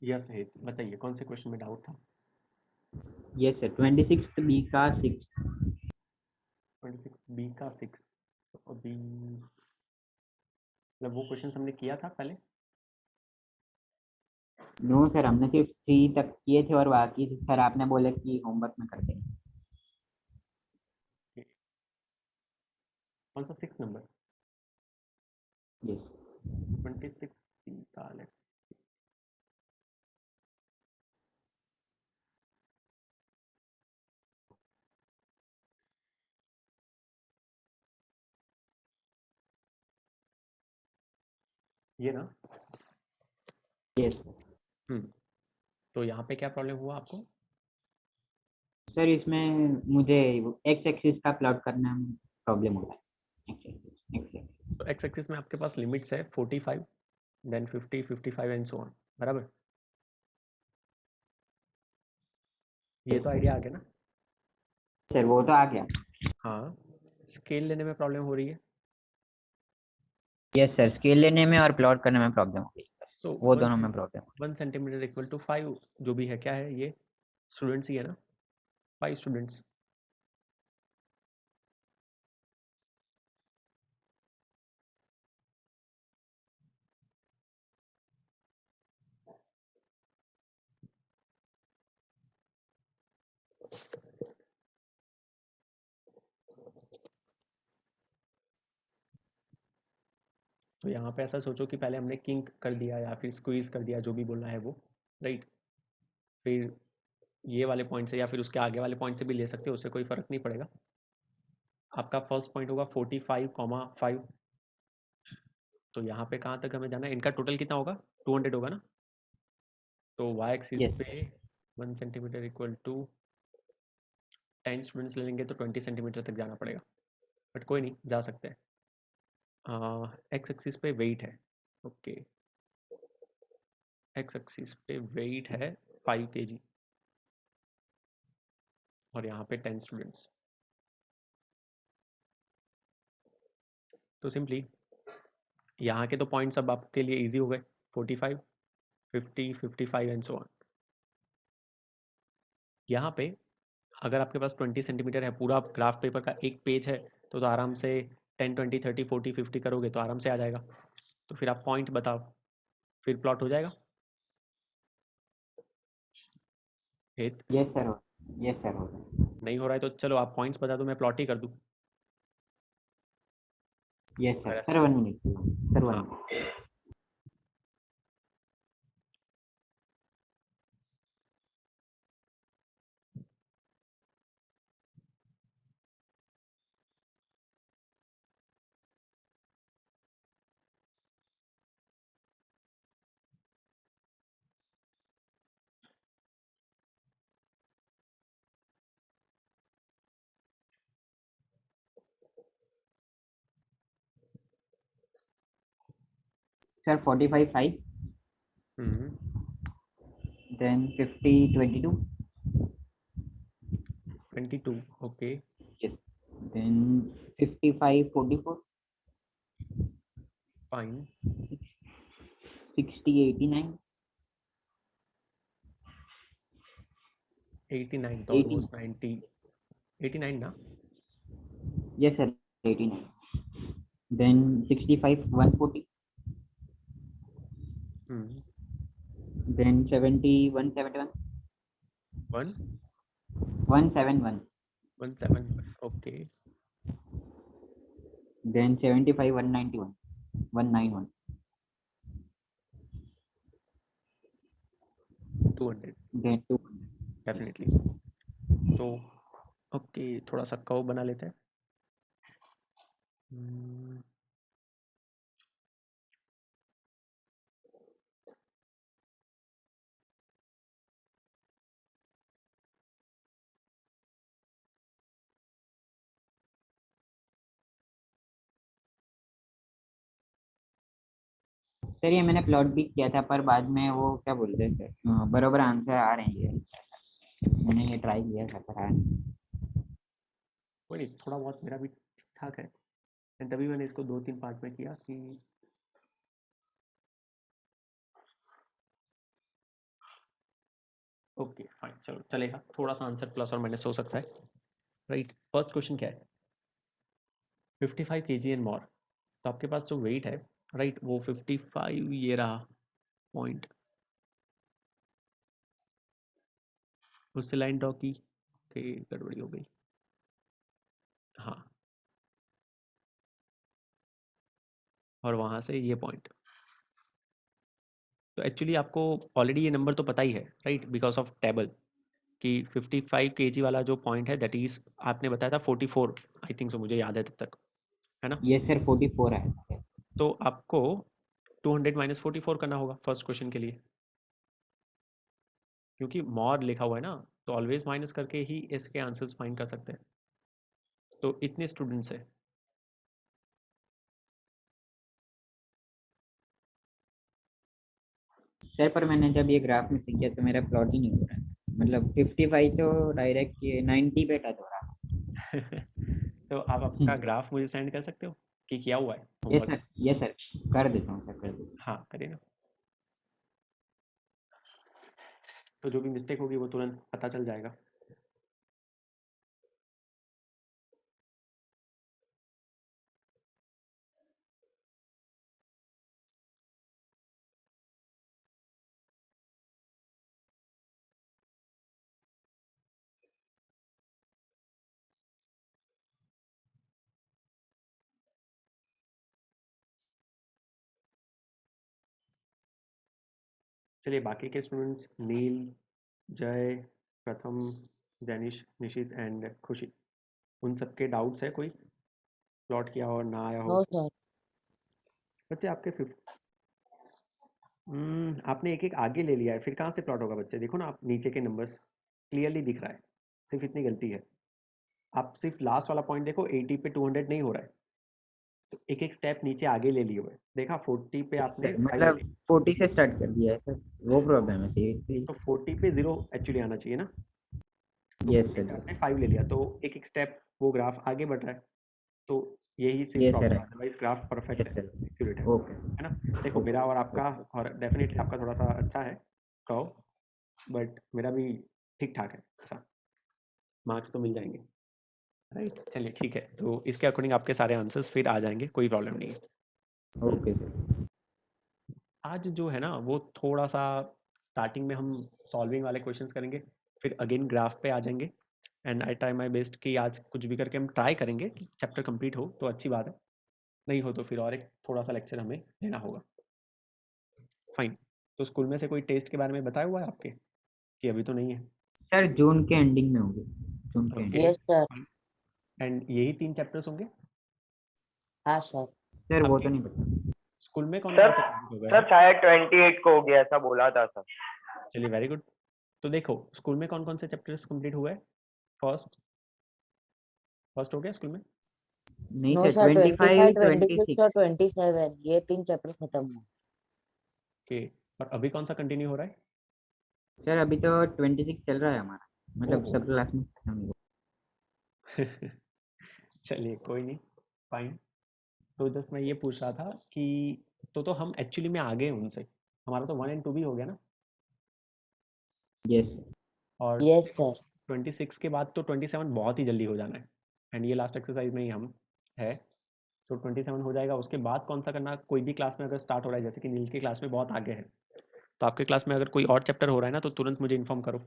Yes है, बताइए कौन से क्वेश्चन में डाउट था? यस सर, 26 बी का 6। 26 बी का 6, तो अभी मतलब वो क्वेश्चन हमने किया था पहले। नो सर, हमने सिर्फ 3 तक किए थे और बाकी सर आपने बोले कि होमवर्क में कर देंगे। कौन सा 6 नंबर? यस 26 बी का, ये ना। यस तो यहाँ पे क्या प्रॉब्लम हुआ आपको? सर, इसमें मुझे एक्स एक्सिस का प्लॉट करना प्रॉब्लम हो रहा है। X axis. तो एक्स एक्सिस में आपके पास लिमिट्स है 45, देन 50, 55 एंड सो ऑन, बराबर। ये तो आइडिया आ गया ना। सर वो तो आ गया। हाँ, स्केल लेने में प्रॉब्लम हो रही है। यस सर, स्केल लेने में और प्लॉट करने में प्रॉब्लम हो रही है, तो वो दोनों में प्रॉब्लम हो 1 सेंटीमीटर इक्वल टू 5 जो भी है, क्या है ये? स्टूडेंट्स ही है ना, 5 स्टूडेंट्स। तो यहाँ पे ऐसा सोचो कि पहले हमने किंक कर दिया या फिर स्क्वीज कर दिया, जो भी बोलना है वो, राइट। फिर ये वाले पॉइंट से या फिर उसके आगे वाले पॉइंट से भी ले सकते हो, उससे कोई फर्क नहीं पड़ेगा। आपका फर्स्ट पॉइंट होगा 45,5। तो यहाँ पे कहाँ तक हमें जाना है? इनका टोटल कितना होगा? 200 होगा ना। तो वाई एक्सिस यस पे 1 सेंटीमीटर इक्वल टू 10 स्टूडेंट्स ले लेंगे तो 20 सेंटीमीटर तक जाना पड़ेगा, बट कोई नहीं, जा सकते हैं। एक्स एक्सिस पे वेट है, ओके। एक्स एक्सिस पे वेट है 5 kg और यहाँ पे 10 स्टूडेंट्स। तो सिंपली यहाँ के तो पॉइंट्स अब आपके लिए इजी हो गए, 45, 50, 55 एंड सो ऑन। यहाँ पे अगर आपके पास 20 सेंटीमीटर है, पूरा ग्राफ पेपर का एक पेज है, तो आराम से 10, 20, 30, 40, 50 करोगे तो आराम से आ जाएगा। तो फिर आप पॉइंट बताओ, फिर प्लॉट हो जाएगा। हित यस सर, यस सर हो रहा है। नहीं हो रहा है तो चलो आप पॉइंट्स बता दो, मैं प्लॉट ही कर दूँ। यस अगर सर, ऐसा, सर 1 मिनट, सर 1 हाँ। Minute. Sir 45 5, hmm, then 50 22। 22, okay, yes, then 55 44। Fine. 60 89। 89 तो 80। ऑलमोस्ट 90, 89 ना। Yes sir, 89। Then 65 140। Hmm, then 70 171। 1, 171। 171, okay, then 75 191। 191। 200, then 200। Definitely. तो ओके, थोड़ा सा कर्व बना लेते हैं। हम्म, सर ये मैंने प्लॉट भी किया था, पर बाद में वो क्या बोलते हैं सर, बराबर आंसर आ रहे हैं ये। मैंने ये ट्राई किया था पर आया नहीं। कोई नहीं, थोड़ा बहुत मेरा भी ठीक ठाक है, एंड तभी मैंने इसको 2-3 पार्ट में किया कि ओके फाइन, चलो चलेगा, थोड़ा सा आंसर प्लस और माइनस हो सकता है, राइट। फर्स्ट क्वेश्चन क्या है, 55 kg एंड मोर, तो आपके पास जो वेट है, राइट, वो 55 ये रहा पॉइंट, उससे लाइन ड्रॉ की, गड़बड़ी हो गई, हाँ, और वहाँ से ये पॉइंट। तो एक्चुअली आपको ऑलरेडी ये नंबर तो पता ही है, राइट, बिकॉज ऑफ टेबल, कि 55 kg वाला जो पॉइंट है दैट इज आपने बताया था 44, आई थिंक सो, मुझे याद है तब तक, है ना। ये सर 44 है। तो आपको 200 माइनस 44 करना होगा फर्स्ट क्वेश्चन के लिए, क्योंकि मॉड लिखा हुआ है ना, तो ऑलवेज माइनस करके ही इसके आंसर्स फाइंड कर सकते हैं। तो इतने स्टूडेंट्स है, सर पर मैंने जब ये ग्राफ में से किया तो मेरा प्लॉट ही नहीं हो रहा है, मतलब 55 तो डायरेक्ट ये 90 पे टच हो रहा तो आप है। आपका ग्राफ मुझे सेंड कर सकते हो कि किया हुआ है ये होमवर्क। सर, ये सर कर देता हूँ सर, कर देता हाँ करिए ना, तो जो भी मिस्टेक होगी वो तुरंत पता चल जाएगा। चलिए बाकी के स्टूडेंट्स, नील, जय, प्रथम, जैनिश, निशित एंड खुशी, उन सबके डाउट्स है कोई, प्लॉट किया और ना आया हो। No sir. बच्चे आपके आपने एक एक आगे ले लिया है, फिर कहाँ से प्लॉट होगा बच्चे, देखो ना आप नीचे के नंबर्स क्लियरली दिख रहा है, सिर्फ इतनी गलती है, आप सिर्फ लास्ट वाला पॉइंट देखो, 80 पे 200 नहीं हो रहा है, तो एक एक स्टेप नीचे आगे ले लिए हुए, देखा 40 पे हूँ आपने सर, 5 ले मतलब लिया, 40 से स्टार्ट कर दिया है सर, वो प्रॉब्लम है सीरियसली। तो 40 पे 0 एक्चुअली आना चाहिए ना, तो यस 40 पे सर, आपने 5 ले लिया, तो एक एक स्टेप वो ग्राफ आगे बढ़ रहा है, तो यही सिर्फ ये सर प्रॉब्लम है। है, अदरवाइज ग्राफ परफेक्ट यस है, सर। Accurate okay. है ना। देखो मेरा और आपका, और डेफिनेटली आपका थोड़ा सा अच्छा है कहो, बट मेरा भी ठीक ठाक है, ऐसा मार्क्स तो मिल जाएंगे, राइट। चलिए ठीक है, तो इसके अकॉर्डिंग आपके सारे आंसर्स फिर आ जाएंगे, कोई प्रॉब्लम नहीं है। Okay sir. आज जो है ना वो थोड़ा सा स्टार्टिंग में हम सॉल्विंग वाले क्वेश्चंस करेंगे, फिर अगेन ग्राफ पे आ जाएंगे, and I try my best कि आज कुछ भी करके हम ट्राई करेंगे कि चैप्टर कंप्लीट हो तो अच्छी बात है, नहीं हो तो फिर और एक थोड़ा सा लेक्चर हमें लेना होगा, फाइन। तो स्कूल में से कोई टेस्ट के बारे में बताया हुआ है आपके, कि अभी तो नहीं है। सर जून के एंडिंग में होंगे, जून के okay, ending. Yes sir. And यही 3 चैप्टर्स होंगे हाँ सर। सर वो आपके तो नहीं पता। स्कूल में, कौन सर कौन से कंप्लीट हो गए सर हैं। शायद 28 को हो गया ऐसा बोला था सर। चलिए वेरी गुड। तो देखो स्कूल में कौन कौन से चैप्टर्स कंप्लीट हुए, फर्स्ट फर्स्ट हो गया स्कूल में। नहीं नो सर, सर, 25, 25 26 और 26। 27 ये 3 चैप्टर खत्म हुए। ओके, और अभी कौन सा कंटिन्यू हो रहा है। सर अभी तो 26 चल रहा है हमारा, मतलब ओहो सब क्लास में खत्म हुआ। चलिए कोई नहीं, फाइन। तो जस्ट मैं ये पूछ रहा था कि तो हम एक्चुअली में आगे हैं उनसे, हमारा तो 1 एंड 2 भी हो गया ना, यस। और यस देखो सर। 26 के बाद तो 27 बहुत ही जल्दी हो जाना है, एंड ये लास्ट एक्सरसाइज में ही हम है, सो 27 हो जाएगा। उसके बाद कौन सा करना, कोई भी क्लास में अगर स्टार्ट हो रहा है, जैसे कि नील की क्लास में बहुत आगे है, तो आपके क्लास में अगर कोई और चैप्टर हो रहा है ना, तो तुरंत मुझे इन्फॉर्म करो,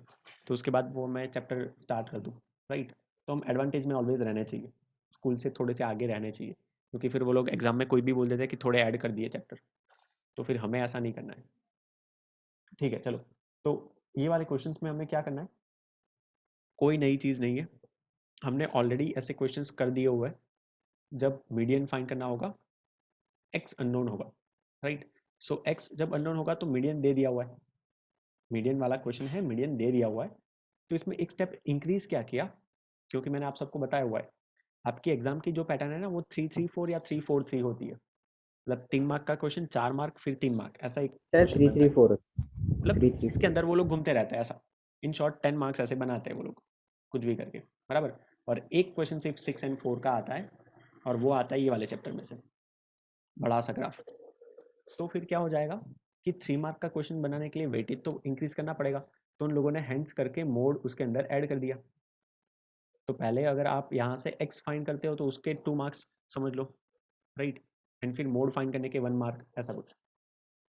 तो उसके बाद वो मैं चैप्टर स्टार्ट कर दूँ, राइट। तो हम एडवांटेज में ऑलवेज रहने चाहिए, स्कूल से थोड़े से आगे रहने चाहिए, क्योंकि फिर वो लोग एग्जाम में कोई भी बोल देते हैं कि थोड़े ऐड कर दिए चैप्टर, तो फिर हमें ऐसा नहीं करना है, ठीक है। चलो, तो ये वाले क्वेश्चंस में हमें क्या करना है, कोई नई चीज़ नहीं है, हमने ऑलरेडी ऐसे क्वेश्चंस कर दिए हुए हैं, जब मीडियन फाइंड करना होगा, एक्स अननोन होगा, राइट। सो एक्स जब अननोन होगा तो मीडियन दे दिया हुआ है, मीडियन वाला क्वेश्चन है, मीडियन दे दिया हुआ है, तो इसमें एक स्टेप इंक्रीज क्या किया, क्योंकि मैंने आप सबको बताया हुआ है, आपकी एग्जाम की जो पैटर्न है ना वो 3-3-4 या 3-4-3 होती है, मतलब 3 मार्क का क्वेश्चन, 4 मार्क, फिर 3 मार्क, ऐसा एक सर क्वेश्चन बनता है, 334, मतलब इसके 334। अंदर वो लोग घूमते रहते हैं ऐसा, इन शॉर्ट 10 मार्क्स ऐसे बनाते हैं वो लोग, कुछ भी करके, बराबर। और एक क्वेश्चन सिर्फ 6 एंड 4 का आता है, और वो आता है ये वाले चैप्टर में से, बड़ा सा ग्राफ। तो फिर क्या हो जाएगा कि 3 मार्क का क्वेश्चन बनाने के लिए वेटेज तो इंक्रीज करना पड़ेगा, तो उन लोगों ने हेंस करके मोड उसके अंदर ऐड कर दिया। तो पहले अगर आप यहाँ से x फाइंड करते हो तो उसके 2 मार्क्स समझ लो, राइट, एंड फिर मोड फाइंड करने के 1 मार्क, ऐसा कुछ।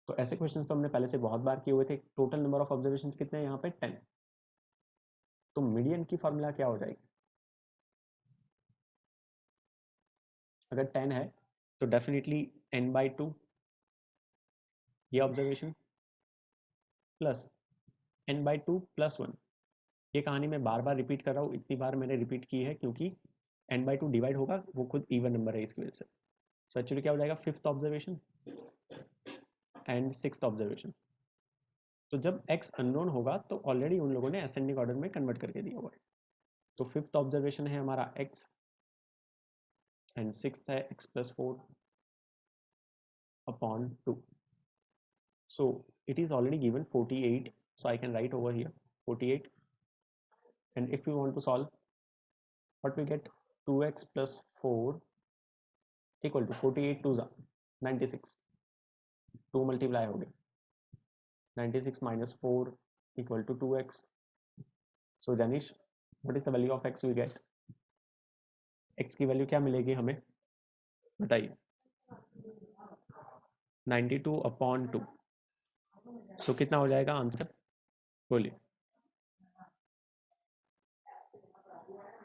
तो ऐसे क्वेश्चंस तो हमने पहले से बहुत बार किए हुए थे। टोटल नंबर ऑफ ऑब्जर्वेशंस कितने हैं यहाँ पे? 10। तो मीडियन की फॉर्मूला क्या हो जाएगी? अगर 10 है तो डेफिनेटली n/2 ये ऑब्जर्वेशन प्लस n/2 + 1। ये कहानी मैं बार बार रिपीट कर रहा हूँ, इतनी बार मैंने रिपीट की है क्योंकि n/2 डिवाइड होगा, वो खुद इवन नंबर है इसकी वजह से। सो एक्चुअली क्या हो जाएगा? 5th observation and 6th observation. तो जब x अननोन होगा तो ऑलरेडी उन लोगों ने असेंडिंग ऑर्डर में कन्वर्ट करके दिया हुआ है। तो 5th ऑब्जर्वेशन है हमारा x एंड 6th है x + 4 upon 2. So it is already given 48, so I can write over here 48, and if we want to solve, what we get? 2x + 4 equal to 48 2 96, 2 multiply हो गया, 96 minus 4 equal to 2x. So Janish, what is the value of x we get? x की value क्या मिलेगी हमें, बताइए? 92/2। सो कितना हो जाएगा आंसर, बोलिए?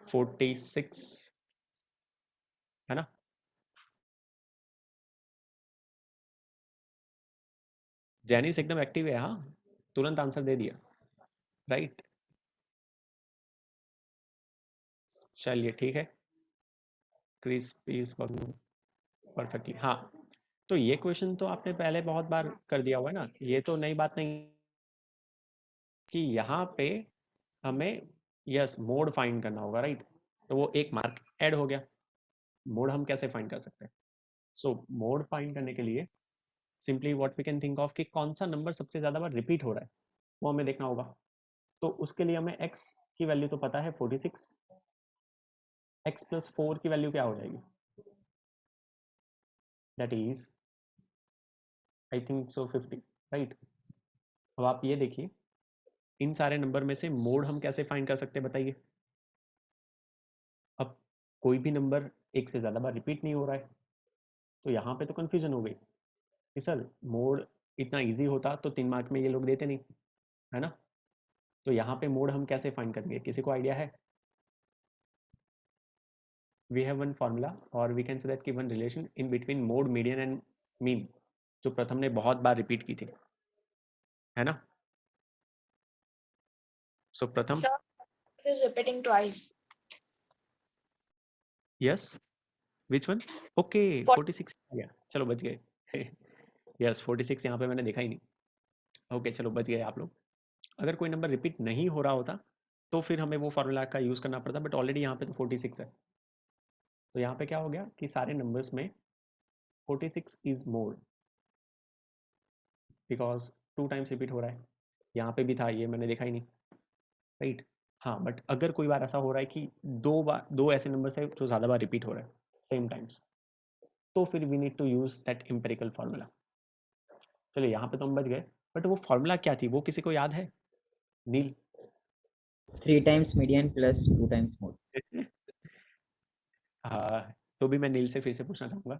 46, है ना? जैनिस एकदम एक्टिव है, हाँ, तुरंत आंसर दे दिया, राइट। चलिए ठीक है, क्रिस्पी परफेक्टली, हाँ। तो ये क्वेश्चन तो आपने पहले बहुत बार कर दिया हुआ है ना, ये तो नई बात नहीं कि यहाँ पे हमें यस मोड फाइंड करना होगा, राइट। तो वो 1 मार्क ऐड हो गया। मोड हम कैसे फाइंड कर सकते हैं? सो मोड फाइंड करने के लिए simply what we can think of कि कौन सा नंबर सबसे ज़्यादा बार रिपीट हो रहा है, वो हमें देखना होगा। तो उसके लिए हमें x की वैल्यू तो पता है 46, x + 4 की वैल्यू क्या हो जाएगी? That is I think so 50, right. अब आप ये देखिए, इन सारे नंबर में से मोड हम कैसे फाइंड कर सकते हैं, बताइए? अब कोई भी नंबर एक से ज़्यादा बार रिपीट नहीं हो रहा है, तो यहाँ पे तो कन्फ्यूजन हो गई कि सर मोड इतना इजी होता तो 3 मार्क में ये लोग देते नहीं, है ना? तो यहाँ पे मोड हम कैसे फाइंड करेंगे, किसी को आइडिया है? वी हैव वन फार्मूला, और वी कैन से दैट कि one relation in between mode, median and mean, जो प्रथम ने बहुत बार रिपीट की थी, है ना? सो प्रथम, Sir, this is repeating twice. Yes, which one? Okay, For 46 आ गया, चलो बच गए। यस 46 यहाँ पे मैंने देखा ही नहीं। ओके चलो बच गए आप लोग। अगर कोई नंबर रिपीट नहीं हो रहा होता तो फिर हमें वो फार्मूला का यूज़ करना पड़ता, बट ऑलरेडी यहाँ पे तो 46 है। तो यहाँ पे क्या हो गया कि सारे नंबर्स में 46 is mode, because 2 times repeat हो रहा है। यहाँ पे भी था, ये मैंने देखा ही नहीं, राइट। हाँ, बट अगर कोई बार ऐसा हो रहा है कि 2 ऐसे नंबर्स है जो ज़्यादा बार रिपीट हो रहा है सेम टाइम्स, तो फिर we need to use that empirical formula. चलिए यहाँ पे तो हम बच गए, बट वो फार्मूला क्या थी वो किसी को याद है? नील? 3 times median plus 2 times mode. हाँ, तो भी मैं नील से फिर से पूछना चाहूँगा,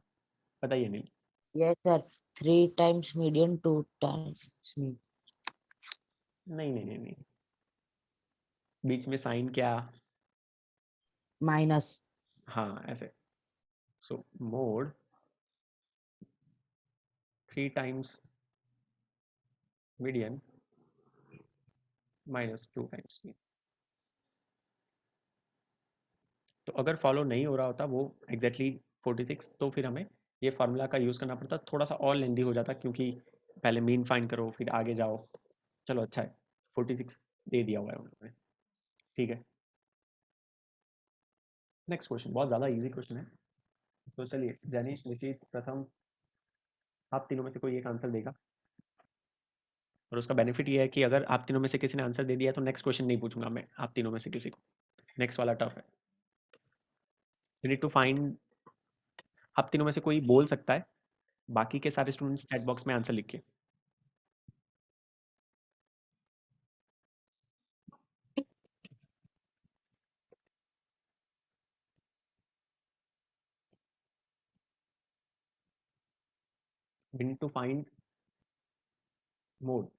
बताइए नील। Yes, sir. 3 times median, 2 times mean. नहीं नहीं नहीं नहीं, बीच में साइन क्या? Minus. हाँ ऐसे। सो mode 3 times median minus 2 times mean. तो अगर फॉलो नहीं हो रहा होता वो एग्जैक्टली 46, तो फिर हमें ये फार्मूला का यूज़ करना पड़ता, थोड़ा सा और लेंदी हो जाता क्योंकि पहले मीन फाइंड करो फिर आगे जाओ। चलो अच्छा है, 46 दे दिया हुआ है उन लोगों ने, ठीक है। नेक्स्ट क्वेश्चन बहुत ज़्यादा इजी क्वेश्चन है, तो चलिए जैनिश, निशित, प्रथम, आप तीनों में से कोई एक आंसर देगा। और उसका बेनिफिट ये है कि अगर आप तीनों में से किसी ने आंसर दे दिया तो नेक्स्ट क्वेश्चन नहीं पूछूंगा मैं आप तीनों में से किसी को, नेक्स्ट वाला टफ है। यू नीड टू फाइंड, आप तीनों में से कोई बोल सकता है, बाकी के सारे स्टूडेंट्स चैट बॉक्स में आंसर लिख के। we need to find mode.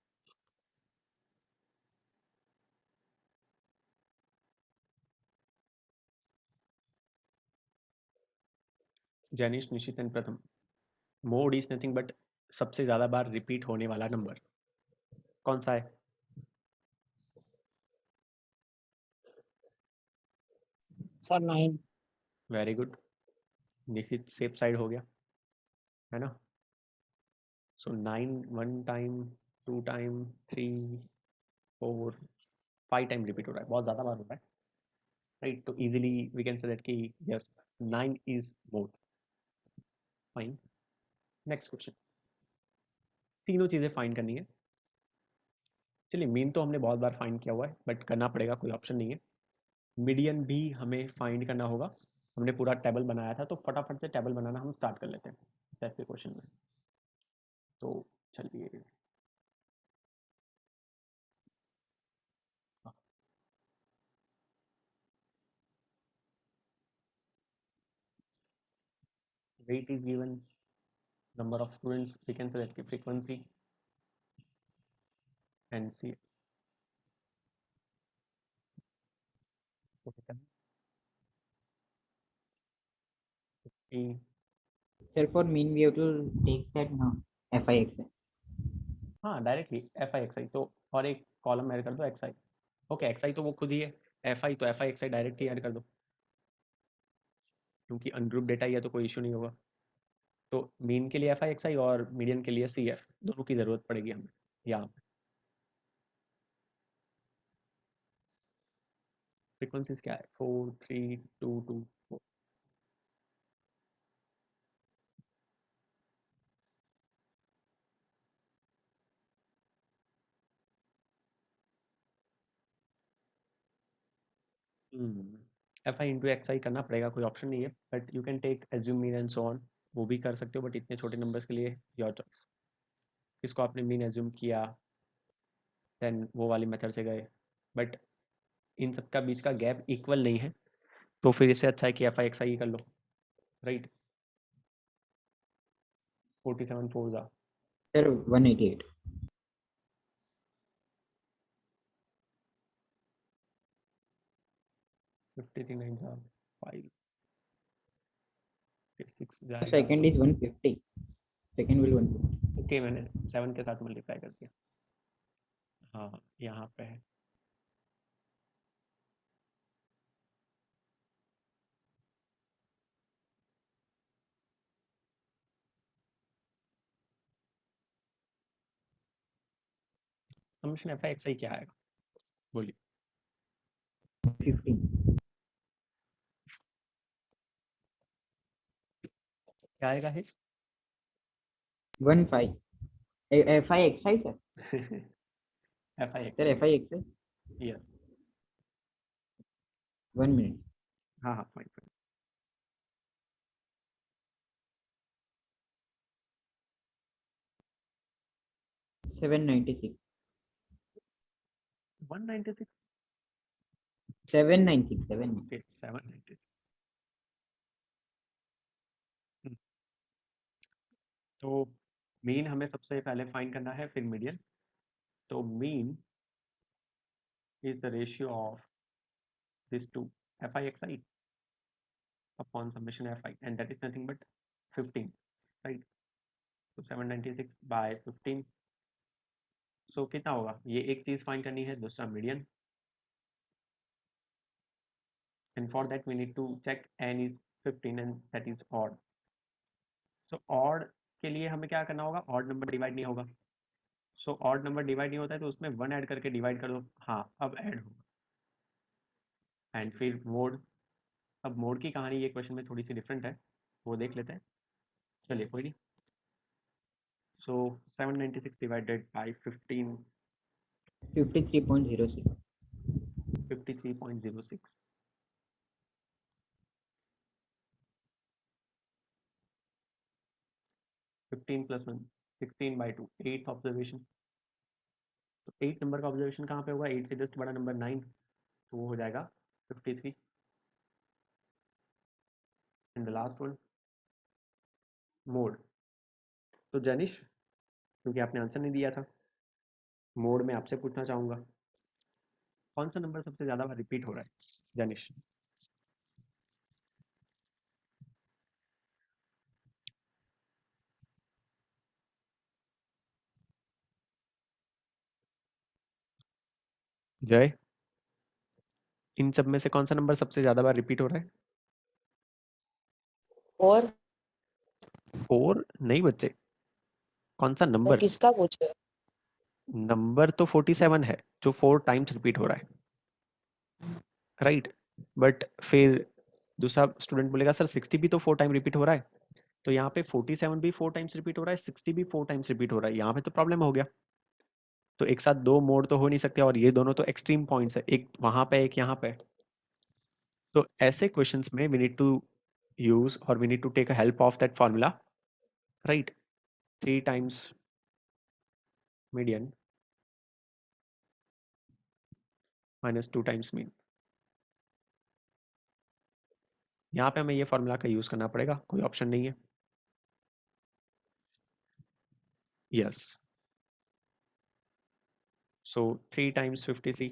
Jainish, Nishit and Pratham, mode is nothing but सबसे ज्यादा बार रिपीट होने वाला नंबर कौन सा है? सर 9. वेरी गुड, निशित सेफ साइड हो गया है ना. सो 9 1 टाइम, 2 टाइम, 3 4 5 टाइम रिपीट हो रहा है, बहुत ज़्यादा बार हो रहा है, राइट. तो easily we can say that कि yes 9 is mode. Fine. Next question. तीनों चीज़ें फाइंड करनी है. चलिए, मीन तो हमने बहुत बार फाइंड किया हुआ है बट करना पड़ेगा, कोई ऑप्शन नहीं है. मीडियन भी हमें फाइंड करना होगा. हमने पूरा टेबल बनाया था तो फटाफट से टेबल बनाना हम स्टार्ट कर लेते हैं ऐसे क्वेश्चन में. तो चलिए, weight is given, number of students, we can say that frequency, and see 47 15. Sir, for mean we have to take that now FIX. हाँ, डायरेक्टली एफ आई एक्स आई. तो और एक कॉलम ऐड कर दो एक्स आई. Okay, x आई तो वो खुद ही है, एफ आई तो F I X I direct he add कर दो क्योंकि अनग्रुप डेटा ही है तो कोई इशू नहीं होगा. तो मीन के लिए एफ आई एक्स आई और मीडियन के लिए सी एफ, दोनों की ज़रूरत पड़ेगी हमें यहाँ पे. फ्रिक्वेंसीज क्या है? 4 3 2 2 4. F i into x i करना पड़ेगा, कोई ऑप्शन नहीं है. But you can take assume mean and so on, वो भी कर सकते हो बट इतने छोटे नंबर्स के लिए योर चॉइस. इसको आपने मीन एज्यूम किया, देन वो वाली मेथड से गए, बट इन सबका बीच का गैप इक्वल नहीं है तो फिर इससे अच्छा है कि एफ आई एक्स आई कर लो, राइट. 47 4 जा Sir, 188. 53 9 जा 5 फिर 6 जाएगा. Second is 150. Second will 150. Okay, मैंने 7 के साथ मल्टीप्लाई कर दिया. हाँ, यहाँ पे है. समेशन एफ आई एक्स आई क्या आएगा, बोलिए. 15. क्या आएगा है? 15. FIXI sir. F I x Sir, I. FIXI. Yes. 1 minute. हाँ हाँ, फाइन फाइन. 796. 196. 796. 796. ओके, 796. तो मीन हमें सबसे पहले फाइंड करना है, फिर मीडियन. तो mean is the ratio of these two, FIXI upon summation FI, and that is nothing but 15, right? So 796 by 15. So कितना होगा? ये एक चीज़ फाइंड करनी है, दूसरा median. And for that we need to check n is 15 and that is odd. So odd के लिए हमें क्या करना होगा? odd नंबर डिवाइड नहीं होगा. So odd नंबर डिवाइड नहीं होता है तो उसमें 1 ऐड करके डिवाइड कर दो. हाँ, अब ऐड होगा. एंड फिर मोड. अब मोड की कहानी ये क्वेश्चन में थोड़ी सी डिफरेंट है, वो देख लेते हैं. चलिए, कोई नहीं. So 796 divided by 15, 53.06. 53.06. 15 plus 1, 16 by 2, 8th observation. तो 8 नंबर का ऑब्जर्वेशन कहाँ पे होगा? 8 से जस्ट बड़ा नंबर 9, तो वो हो जाएगा 53. And the last one, mode. तो जैनिश, क्योंकि आपने आंसर नहीं दिया था, मोड में आपसे पूछना चाहूँगा, कौन सा नंबर सबसे ज़्यादा बार रिपीट हो रहा है? जैनिश। जय, इन सब में से कौन सा नंबर सबसे ज़्यादा बार रिपीट हो रहा है? और 4 नहीं बच्चे, कौन सा तो नंबर? किसका पूछ रहे नंबर तो 47 है जो 4 टाइम्स रिपीट हो रहा है, राइट? बट फिर दूसरा स्टूडेंट बोलेगा सर 60 भी तो 4 टाइम रिपीट हो रहा है, तो यहाँ पे 47 भी 4 टाइम्स रिपीट हो रहा है, 60 भी 4 टाइम्स रिपीट हो रहा है, यहाँ पे तो प्रॉब्लम हो गया। तो एक साथ दो मोड तो हो नहीं सकते, और ये दोनों तो एक्सट्रीम पॉइंट्स है, एक वहां पे एक यहाँ पे। तो ऐसे क्वेश्चंस में वी नीड टू यूज और we need to take a help of that formula, right? 3 times median minus 2 times mean. यहाँ पे हमें ये फॉर्मूला का यूज करना पड़ेगा, कोई ऑप्शन नहीं है। यस, सो 3 टाइम्स 53,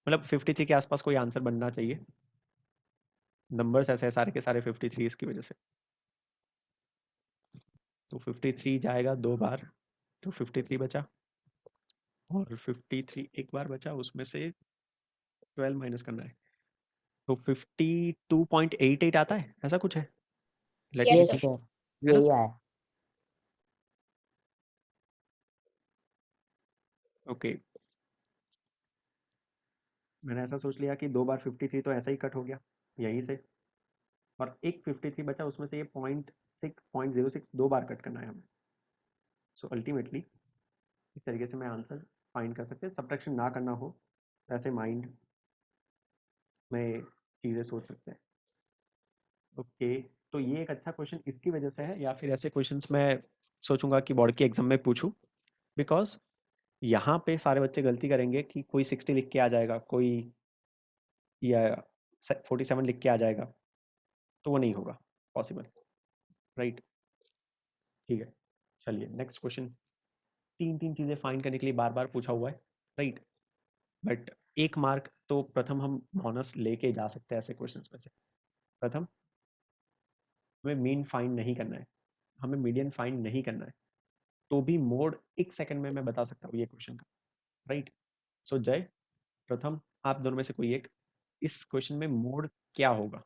मतलब 53 के आसपास कोई आंसर बनना चाहिए। नंबर्स ऐसे सारे के सारे 53 इसकी वजह से, तो 53 जाएगा 2 बार, तो 53 बचा, और 53 एक बार बचा, उसमें से 12 माइनस करना है, तो 52.88 आता है, ऐसा कुछ है। Let me Yes, yes sir. सी, सर, है ना? यही आया। ओके, मैंने ऐसा सोच लिया कि 2 बार 53 तो ऐसा ही कट हो गया यहीं से, और एक 53 बचा, उसमें से ये 0.06 2 बार कट करना है हमें। सो अल्टीमेटली इस तरीके से मैं आंसर फाइंड कर सकते हैं, सब्ट्रैक्शन ना करना हो तो ऐसे माइंड में चीज़ें सोच सकते हैं। ओके, तो ये एक अच्छा क्वेश्चन इसकी वजह से है, या फिर ऐसे क्वेश्चंस मैं सोचूंगा कि बोर्ड के एग्जाम में पूछूं, बिकॉज यहाँ पे सारे बच्चे गलती करेंगे कि कोई 60 लिख के आ जाएगा, कोई या 47 लिख के आ जाएगा, तो वो नहीं होगा पॉसिबल, राइट? ठीक है, चलिए नेक्स्ट क्वेश्चन। तीन तीन चीज़ें फाइंड करने के लिए बार बार पूछा हुआ है, राइट? बट 1 मार्क तो प्रथम हम बोनस लेके जा सकते हैं ऐसे क्वेश्चंस में से। प्रथम, हमें मीन फाइंड नहीं करना है, हमें मीडियन फाइंड नहीं करना है, तो भी मोड 1 सेकंड में मैं बता सकता हूँ ये क्वेश्चन का, राइट? सो जय, प्रथम, आप दोनों में से कोई एक, इस क्वेश्चन में मोड क्या होगा,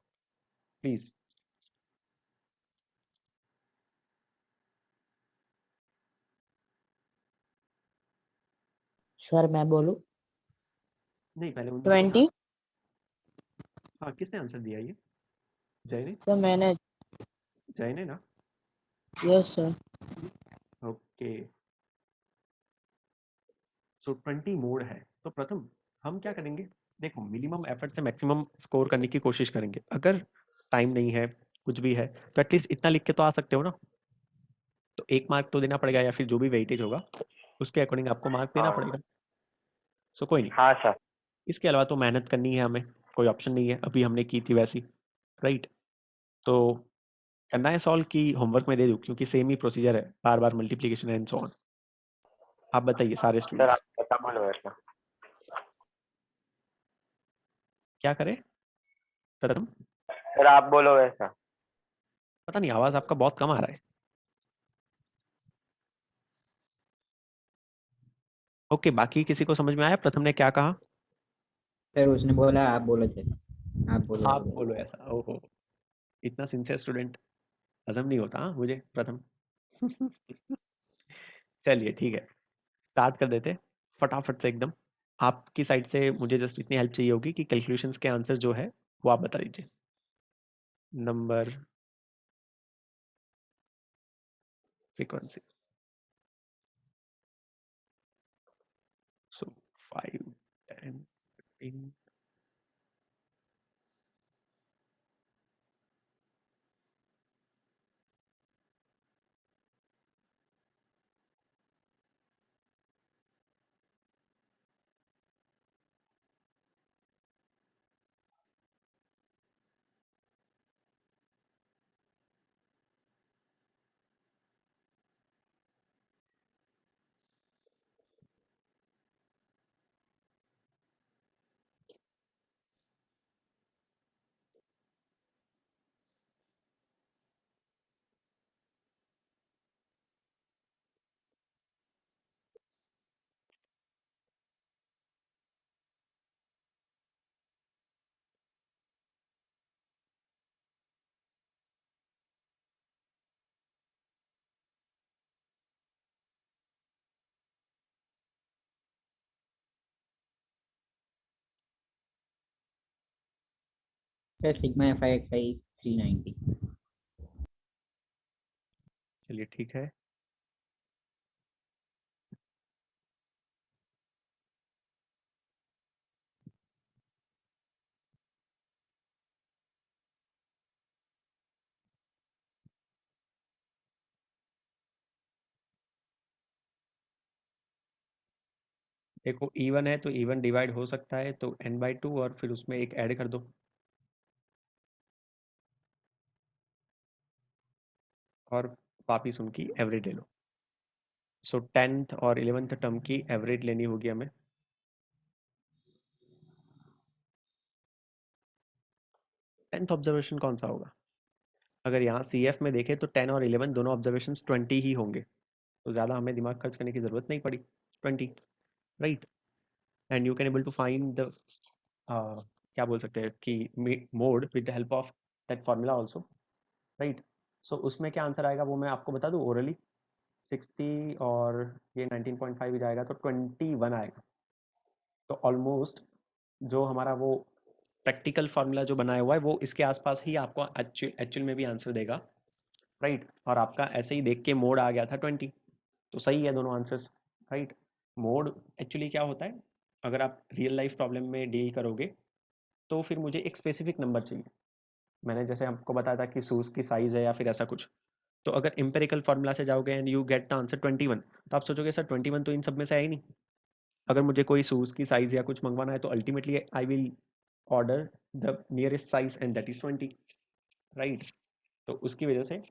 प्लीज? सर मैं बोलूं? नहीं, पहले उन दोनों ने 20. हाँ, किसने आंसर दिया ये? जय ने? So मैंने. जय ने ना? Yes, sir. ओके, सो 20 मोड है, तो प्रथम हम क्या करेंगे? देखो, मिनिमम एफर्ट से मैक्सिमम स्कोर करने की कोशिश करेंगे, अगर टाइम नहीं है, कुछ भी है, तो एटलीस्ट इतना लिख के तो आ सकते हो ना, तो 1 मार्क तो देना पड़ेगा, या फिर जो भी वेटेज होगा उसके अकॉर्डिंग आपको मार्क देना हाँ पड़ेगा। सो कोई नहीं, हाँ सर। इसके अलावा तो मेहनत करनी है हमें, कोई ऑप्शन नहीं है, अभी हमने की थी वैसी, राइट? तो करना है सॉल्व की होमवर्क में दे दूँ, क्योंकि सेम ही प्रोसीजर है, बार बार मल्टीप्लीकेशन एंड सो ऑन। आप बताइए सारे सर आप स्टूडेंट्स, पता बोलो ऐसा। क्या करें प्रथम? सर आप बोलो ऐसा। पता नहीं, आवाज़ आपका बहुत कम आ रहा है। ओके, बाकी किसी को समझ में आया प्रथम ने क्या कहा? सर उसने बोला आप बोलो सर, आप बोलो आप बोलो। बोलो ऐसा, ओहो, इतना सिंसियर स्टूडेंट, हजम नहीं होता हाँ मुझे प्रथम। चलिए ठीक है, स्टार्ट कर देते फटाफट से एकदम। आपकी साइड से मुझे जस्ट इतनी हेल्प चाहिए होगी कि कैलकुलेशंस के आंसर जो है वो आप बता दीजिए। Number, frequency, so 5, 10, 15, sir sigma F I X I 390। चलिए ठीक है। देखो इवन है तो इवन डिवाइड हो सकता है, तो n/2 और फिर उसमें एक ऐड कर दो और वापिस उनकी एवरेज ले लो। सो 10th और 11th टर्म की एवरेज लेनी होगी हमें। 10th ऑब्जर्वेशन कौन सा होगा? अगर यहाँ CF में देखें तो 10 और 11 दोनों ऑब्जर्वेशन 20 ही होंगे, तो ज़्यादा हमें दिमाग खर्च करने की ज़रूरत नहीं पड़ी। 20, right. And you can able to find the क्या बोल सकते हैं कि mode with the help of that formula also, right. So उसमें क्या आंसर आएगा वो मैं आपको बता दूं ओरली। 60 और ये 19.5 ही जाएगा तो 21 आएगा। तो ऑलमोस्ट जो हमारा वो प्रैक्टिकल फार्मूला जो बनाया हुआ है वो इसके आसपास ही आपको एक्चुअल में भी आंसर देगा, राइट। और आपका ऐसे ही देख के मोड आ गया था 20, तो सही है दोनों आंसर्स, राइट। मोड एक्चुअली क्या होता है, अगर आप रियल लाइफ प्रॉब्लम में डील करोगे तो फिर मुझे एक स्पेसिफिक नंबर चाहिए। मैंने जैसे आपको बताया था कि शूज़ की साइज़ है या फिर ऐसा कुछ। तो अगर एम्पेरिकल फार्मूला से जाओगे and you get the answer 21, तो आप सोचोगे सर 21 तो इन सब में से है ही नहीं। अगर मुझे कोई शूज़ की साइज़ या कुछ मंगवाना है तो ultimately I will order the nearest size and that is 20, right. तो उसकी वजह से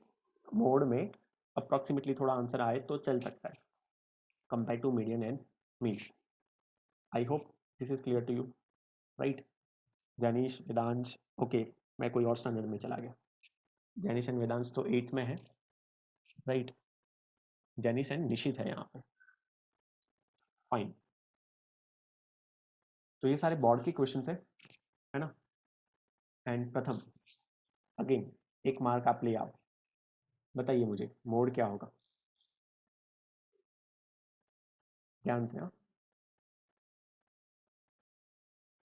मोड में अप्रॉक्सीमेटली थोड़ा आंसर आए तो चल सकता है compare to median and mean. I hope this is clear to you, right. Jainish, Vedansh, okay, मैं कोई और स्टैंडर्ड में चला गया। जैनिश एंड वेदांश तो 8th में है, राइट। जैनिश एंड निशित है यहाँ पे, फाइन। तो ये सारे बोर्ड के क्वेश्चन है ना। एंड प्रथम, अगेन एक मार्क आप ले आओ। बताइए मुझे मोड क्या होगा, ध्यान से। हाँ,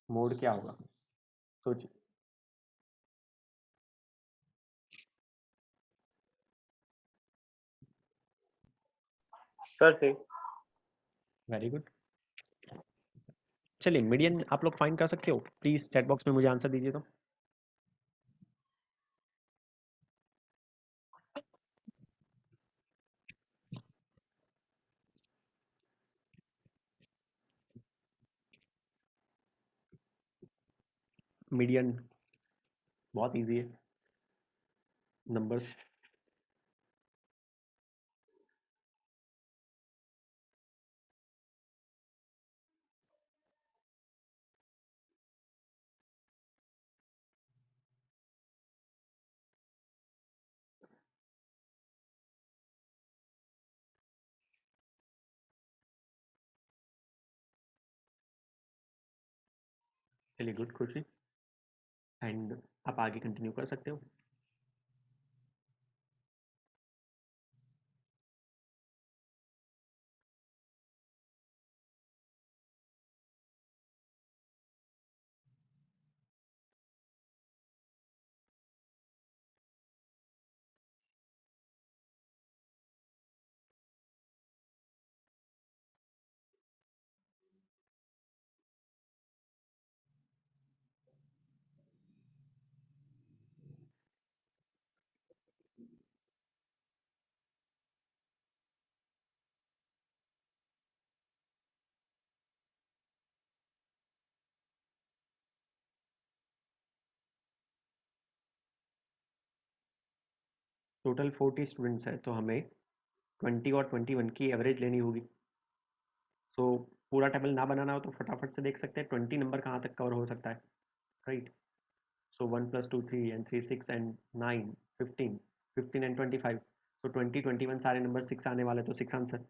मोड क्या होगा सोचिए। Sir C. Very good. चलिए मीडियन आप लोग फाइंड कर सकते हो, प्लीज चैट बॉक्स में मुझे आंसर दीजिए। तो मीडियन बहुत इजी है, नंबर्स। चलिए गुड, खुशी। एंड आप आगे कंटिन्यू कर सकते हो। टोटल 40 स्टूडेंट्स है तो हमें 20 और 21 की एवरेज लेनी होगी। सो पूरा टेबल ना बनाना हो तो फटाफट से देख सकते हैं 20 नंबर कहाँ तक कवर हो सकता है, right. So 1 + 2 3 and 3 6 and 9 15, 15 and 25, तो 20 21 सारे नंबर 6 आने वाले, तो 6 आंसर।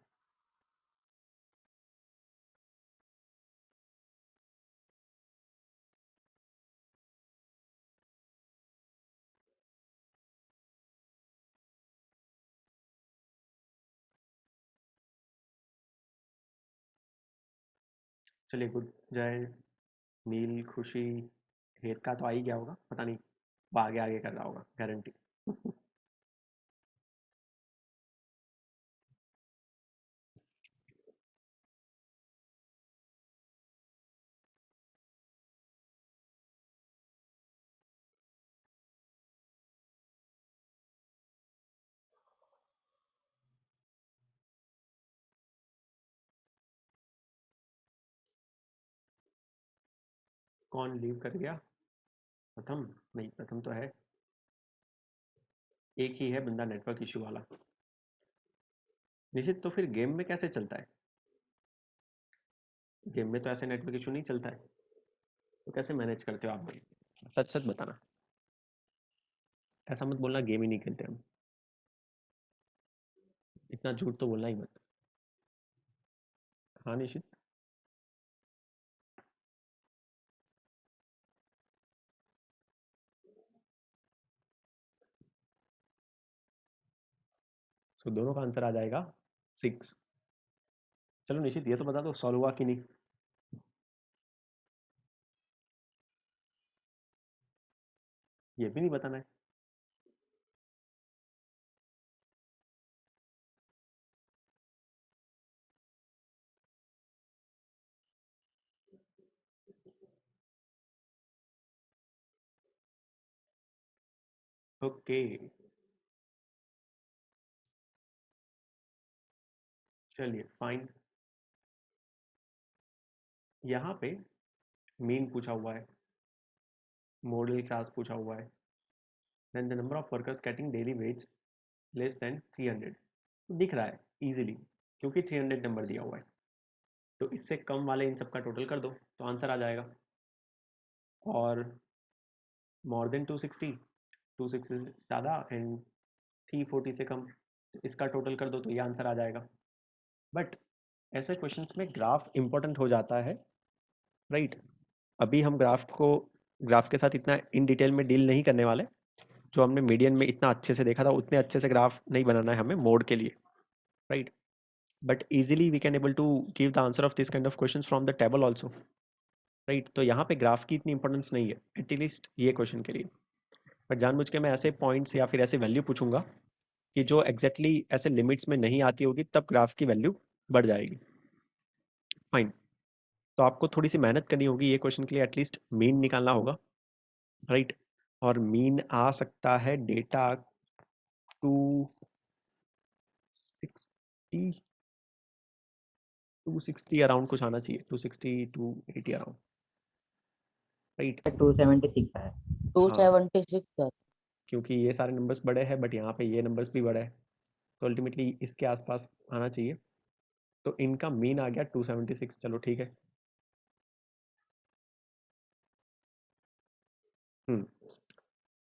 चलिए गुड। जय, नील, खुशी, हेत का तो आ ही गया होगा, पता नहीं वो आगे आगे कर रहा होगा गारंटी। कौन लीव कर गया? प्रथम नहीं, प्रथम तो है, एक ही है बंदा नेटवर्क इशू वाला। निश्चित, तो फिर गेम में कैसे चलता है? गेम में तो ऐसे नेटवर्क इशू नहीं चलता है, तो कैसे मैनेज करते हो आप भाई? सच सच बताना, ऐसा मत बोलना गेम ही नहीं खेलते हम, इतना झूठ तो बोलना ही मत। हाँ निश्चित, तो दोनों का आंसर आ जाएगा 6। चलो निश्चित, ये तो बता दो सॉल्व हुआ कि नहीं। ये भी नहीं बताना है। ओके, चलिए फाइन। यहाँ पे मीन पूछा हुआ है, मॉडल क्लास पूछा हुआ है, then the number of workers getting daily wage less than 300 दिख रहा है इजीली, क्योंकि 300 नंबर दिया हुआ है, तो इससे कम वाले इन सबका टोटल कर दो तो आंसर आ जाएगा। और मोर देन 260, 260 से ज़्यादा एंड 340 से कम, तो इसका टोटल कर दो तो ये आंसर आ जाएगा। बट ऐसे क्वेश्चंस में ग्राफ इंपॉर्टेंट हो जाता है, राइट? अभी हम ग्राफ के साथ इतना इन डिटेल में डील नहीं करने वाले। जो हमने मीडियन में इतना अच्छे से देखा था, उतने अच्छे से ग्राफ नहीं बनाना है हमें मोड के लिए, right? But easily we can able to give the answer of this kind of questions from the table also, right? तो यहाँ पे ग्राफ की इतनी इंपॉर्टेंस नहीं है एटलीस्ट ये क्वेश्चन के लिए। बट जानबूझ के मैं ऐसे पॉइंट्स या फिर ऐसे वैल्यू पूछूंगा कि जो एग्जैक्टली ऐसे लिमिट्स में नहीं आती होगी, तब ग्राफ की वैल्यू बढ़ जाएगी। फाइन, तो आपको थोड़ी सी मेहनत करनी होगी ये क्वेश्चन के लिए, एटलीस्ट मीन निकालना होगा, राइट? और मीन आ सकता है डेटा 260 260 अराउंड कुछ आना चाहिए, 260 280 अराउंड, राइट? 276 है। 276 सर। क्योंकि ये सारे नंबर्स बड़े हैं, बट यहाँ पे ये नंबर्स भी बड़े हैं, तो अल्टीमेटली इसके आसपास आना चाहिए। तो इनका मीन आ गया 276। चलो ठीक है।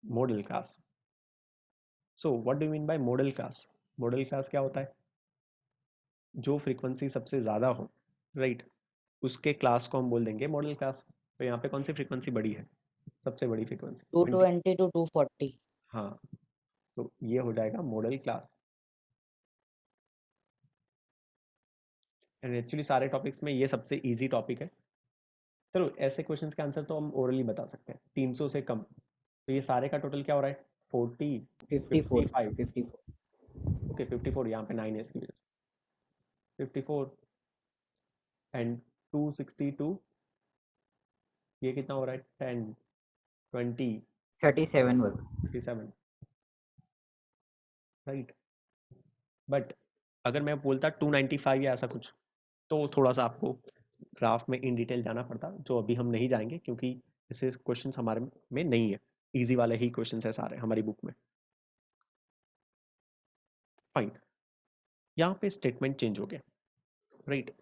Model class. So what do you mean by model class? Model class क्या होता है? जो फ्रीक्वेंसी सबसे ज़्यादा हो, राइट, उसके क्लास को हम बोल देंगे मॉडल क्लास। तो यहाँ पे कौन सी फ्रीक्वेंसी बड़ी है? सबसे बड़ी फ्रीक्वेंसी 220 to 240। हाँ, तो ये हो जाएगा मॉडल क्लास। एंड एक्चुअली सारे टॉपिक्स में ये सबसे इजी टॉपिक है। चलो ऐसे क्वेश्चंस के आंसर तो हम ओरली बता सकते हैं, 300 से कम। तो ये सारे का टोटल क्या हो रहा है? 40 54 55। 54 ओके 54, यहाँ पे 9 है इसकी वजह से। 54 एंड 262, ये कितना हो रहा है? 10 20 37 वर्ग 37, राइट? बट अगर मैं बोलता 295 या ऐसा कुछ, तो थोड़ा सा आपको ग्राफ में इन डिटेल जाना पड़ता, जो अभी हम नहीं जाएंगे क्योंकि ऐसे क्वेश्चंस हमारे में नहीं है। इजी वाले ही क्वेश्चंस है सारे हमारी बुक में। फाइन, यहाँ पे स्टेटमेंट चेंज हो गया, right?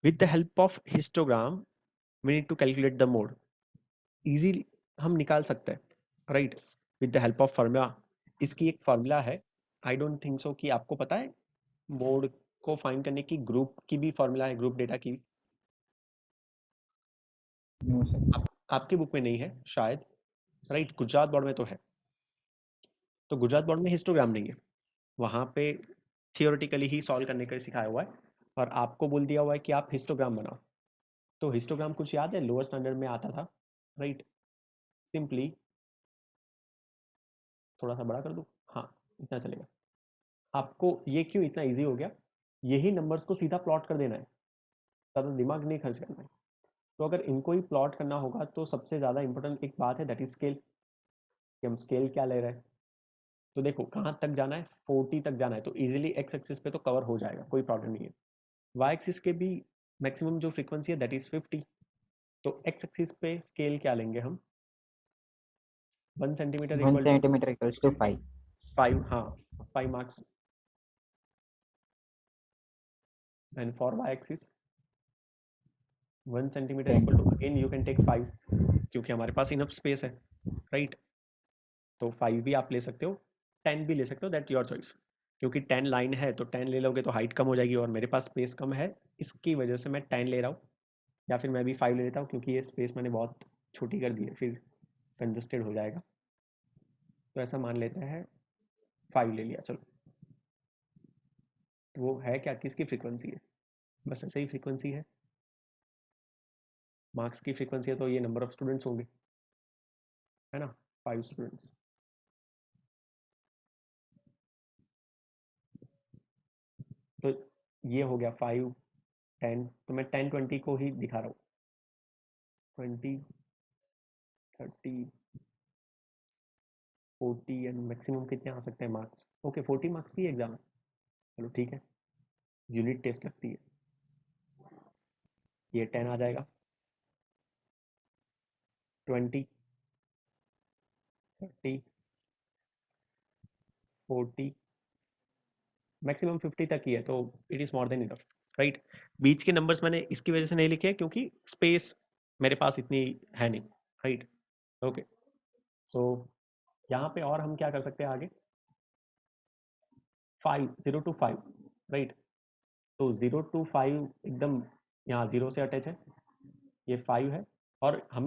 With the help of histogram we need to calculate the mode. Easily हम निकाल सकते हैं, right? With the help of formula. इसकी एक फार्मूला है, आई डोंट थिंक सो कि आपको पता है मोड को फाइंड करने की ग्रुप की भी फार्मूला है, ग्रुप डेटा की। No sir. आपकी बुक में नहीं है शायद, राइट? गुजरात बोर्ड में तो है। तो गुजरात बोर्ड में हिस्टोग्राम नहीं है, वहाँ पे थियोरेटिकली ही सॉल्व करने का सिखाया हुआ है, और आपको बोल दिया हुआ है कि आप हिस्टोग्राम बनाओ। तो हिस्टोग्राम कुछ याद है लोअर स्टैंडर्ड में आता था, राइट? सिंपली थोड़ा सा बड़ा कर दूँ, हाँ इतना चलेगा। आपको ये क्यों इतना इजी हो गया, यही नंबर्स को सीधा प्लॉट कर देना है, ज़्यादा दिमाग नहीं खर्च करना है। तो अगर इनको ही प्लॉट करना होगा तो सबसे ज़्यादा इंपॉर्टेंट एक बात है, दैट इज स्केल, कि हम स्केल क्या ले रहे हैं। तो देखो कहाँ तक जाना है, 40 तक जाना है, तो इजीली एक्स एक्सिस पे तो कवर हो जाएगा, कोई प्रॉब्लम नहीं है। वाई एक्सिस के भी मैक्सिमम जो फ्रीक्वेंसी है दैट इज 50, तो एक्स एक्सिस पे स्केल क्या लेंगे हम, 1 centimetre 1 equal to centimeter equals to 5. 5, हाँ 5 marks. And for y axis 1 centimetre 10. Equal to, again you can take 5, क्योंकि हमारे पास इनफ स्पेस है, राइट। तो 5 भी आप ले सकते हो, 10 भी ले सकते हो, दैट योर चॉइस। क्योंकि 10 लाइन है तो 10 ले लोगे तो हाइट कम हो जाएगी, और मेरे पास स्पेस कम है, इसकी वजह से मैं 10 ले रहा हूँ। या फिर मैं भी 5 ले लेता हूँ, क्योंकि ये स्पेस मैंने बहुत छोटी कर दी है, फिर कंजस्टेड हो जाएगा। तो ऐसा मान लेते हैं 5 ले लिया, चलो। तो वो है क्या, किसकी फ्रीक्वेंसी है, बस ऐसे ही फ्रीक्वेंसी है, मार्क्स की फ्रीक्वेंसी है, तो ये नंबर ऑफ स्टूडेंट्स होंगे, है ना, 5 स्टूडेंट्स। तो ये हो गया 5, 10, तो मैं 10, 20 को ही दिखा रहा हूँ, 20, 30, 40 एंड मैक्सिमम कितने आ सकते हैं मार्क्स। ओके 40 मार्क्स की एग्जाम है, चलो ठीक है, यूनिट टेस्ट लगती है, ये 10 आ जाएगा, 20, 30, 40, मैक्सिमम 50 तक ही है, तो it is more than enough, right. बीच के नंबर्स मैंने इसकी वजह से नहीं लिखे क्योंकि स्पेस मेरे पास इतनी है नहीं, राइट। ओके, सो यहाँ पे और हम क्या कर सकते हैं आगे, 5, 0 to 5, राइट। तो 0 to 5 एकदम यहाँ 0 से अटैच है, ये 5 है, और हमें